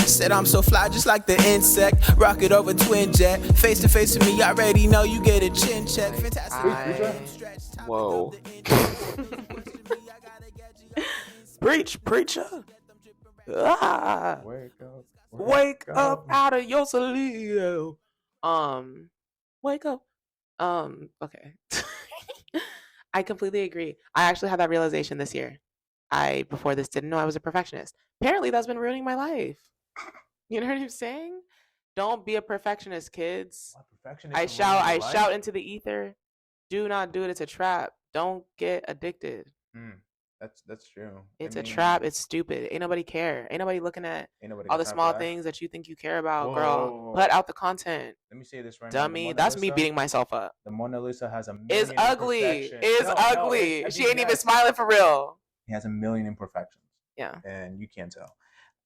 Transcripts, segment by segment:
Said I'm so fly, just like the insect. Rocket over twin jet. Face to face with me, I already know you get a chin check. Fantastic. Whoa. Preach, preacher. Ah. Wake up out of your sleep. Wake up. Okay. I completely agree. I actually had that realization this year. I, before this, didn't know I was a perfectionist. Apparently, that's been ruining my life. You know what I'm saying? Don't be a perfectionist, kids. I shout into the ether. Do not do it. It's a trap. Don't get addicted. That's true. It's a trap. It's stupid. Ain't nobody care. Ain't nobody looking at all the small things that you think you care about, girl. Put out the content. Let me say this right now. Dummy. That's me beating myself up. The Mona Lisa has a million Is ugly. Is ugly. She ain't even smiling for real. He has a million imperfections. Yeah. And you can't tell.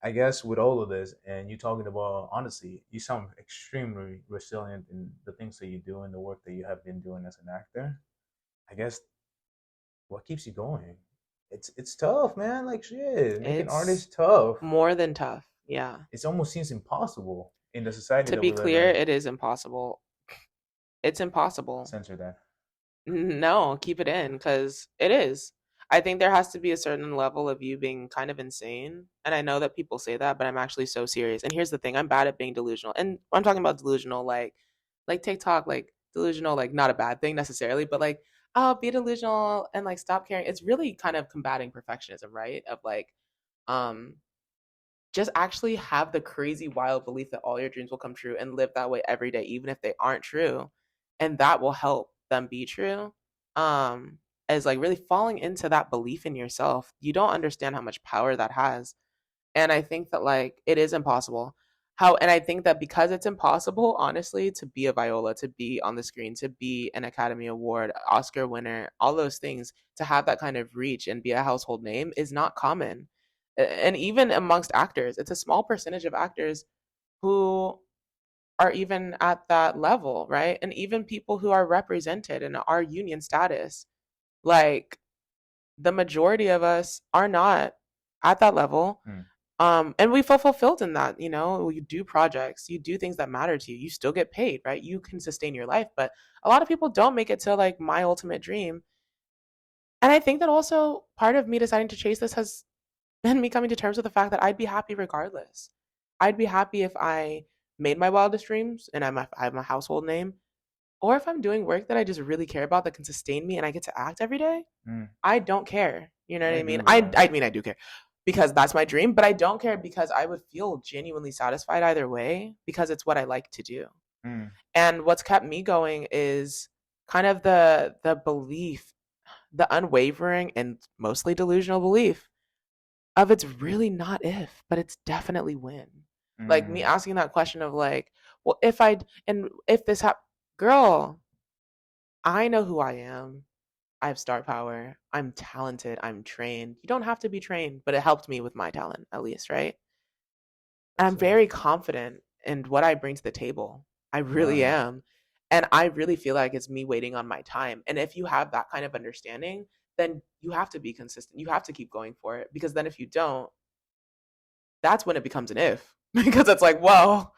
I guess with all of this, and you talking about, honestly, you sound extremely resilient in the things that you do and the work that you have been doing as an actor. I guess what keeps you going? It's tough, man. Like shit, making art is tough. More than tough. Yeah. It almost seems impossible in the society. To be clear, it is impossible. It's impossible. Censor that. No, keep it in, because it is. I think there has to be a certain level of you being kind of insane. And I know that people say that, but I'm actually so serious. And here's the thing, I'm bad at being delusional. And I'm talking about delusional, like TikTok, like delusional, like not a bad thing necessarily, but like, oh, be delusional and like stop caring. It's really kind of combating perfectionism, right? Of like, just actually have the crazy wild belief that all your dreams will come true and live that way every day, even if they aren't true. And that will help them be true. As like really falling into that belief in yourself. You don't understand how much power that has. And I think that like it is impossible. And I think that because it's impossible, honestly, to be a Viola, to be on the screen, to be an Academy Award, Oscar winner, all those things, to have that kind of reach and be a household name is not common. And even amongst actors, it's a small percentage of actors who are even at that level, right? And even people who are represented in our union status, like the majority of us are not at that level. And we feel fulfilled in that, you know, you do projects, you do things that matter to you, you still get paid, right? You can sustain your life, but a lot of people don't make it to like my ultimate dream. And I think that also part of me deciding to chase this has been me coming to terms with the fact that I'd be happy regardless. I'd be happy if I made my wildest dreams and I have my household name, or if I'm doing work that I just really care about that can sustain me and I get to act every day. I don't care. You know what I mean? I mean, I do care because that's my dream, but I don't care because I would feel genuinely satisfied either way because it's what I like to do. And what's kept me going is kind of the belief, the unwavering and mostly delusional belief of it's really not if, but it's definitely when. Like me asking that question of like, well, if this happens, girl, I know who I am. I have star power. I'm talented. I'm trained. You don't have to be trained, but it helped me with my talent, at least, right? And I'm very confident in what I bring to the table. I really am. And I really feel like it's me waiting on my time. And if you have that kind of understanding, then you have to be consistent. You have to keep going for it. Because then if you don't, that's when it becomes an if. Because it's like, well,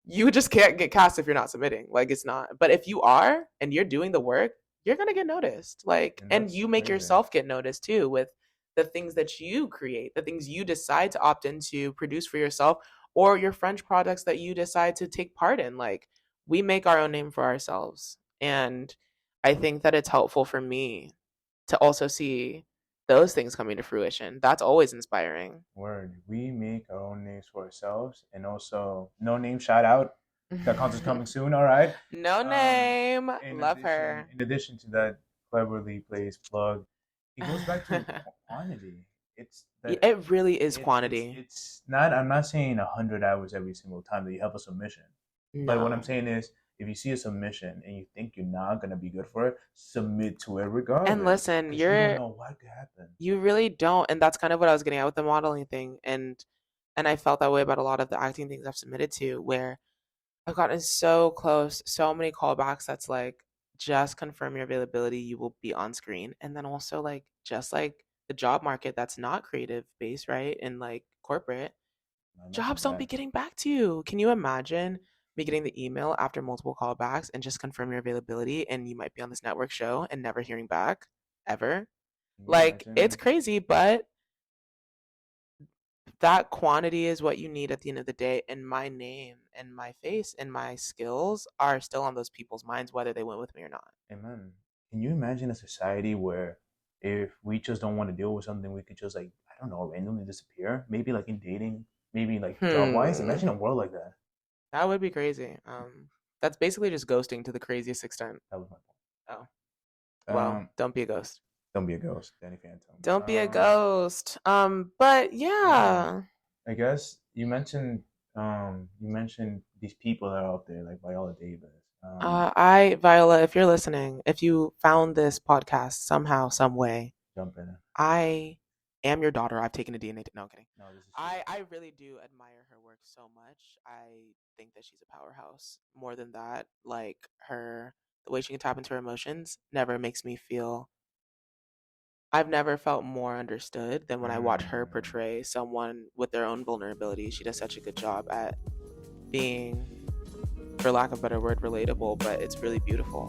you just can't get cast if you're not submitting. Like it's not. But if you are and you're doing the work, you're gonna get noticed. Like, and you make yourself get noticed too with the things that you create, the things you decide to opt into produce for yourself, or your French products that you decide to take part in. Like we make our own name for ourselves. And I think that it's helpful for me to also see those things coming to fruition. That's always inspiring. Word. We make our own names for ourselves. And also, no name shout out. That concert's coming soon, all right? No name. Love her. In addition to that cleverly placed plug, it goes back to quantity. It really is quantity. It's not, I'm not saying 100 hours every single time that you have a submission. No. But what I'm saying is, if you see a submission and you think you're not gonna be good for it, submit to it regardless. And listen, you don't know what could happen. You really don't, and that's kind of what I was getting at with the modeling thing, and I felt that way about a lot of the acting things I've submitted to, where I've gotten so close, so many callbacks. That's like, just confirm your availability, you will be on screen, and then also like just like the job market that's not creative based, right, and like corporate, I imagine Jobs don't be that. getting back to you. Can you imagine me getting the email after multiple callbacks and just confirm your availability and you might be on this network show and never hearing back ever? Can you Like, it's imagine? crazy, but that quantity is what you need at the end of the day. And my name and my face and my skills are still on those people's minds, whether they went with me or not. Amen. Can you imagine a society where if we just don't want to deal with something, we could just like, I don't know, randomly disappear? Maybe like in dating, maybe like job wise. Hmm. Imagine a world like that. That would be crazy. That's basically just ghosting to the craziest extent. That was my Oh, point. well, don't be a ghost. Don't be a ghost, Danny Phantom. Don't be a ghost. But Yeah. yeah. I guess you mentioned these people that are out there like Viola Davis. Viola, if you're listening, if you found this podcast somehow, some way, Jump in. I am your daughter. I've taken a DNA. No, I'm kidding. No, this is I really do admire her work so much. I think that she's a powerhouse. More than that, like the way she can tap into her emotions never makes me feel. I've never felt more understood than when I watch her Mm, portray someone with their own vulnerability. She does such a good job at being, for lack of a better word, relatable, but it's really beautiful.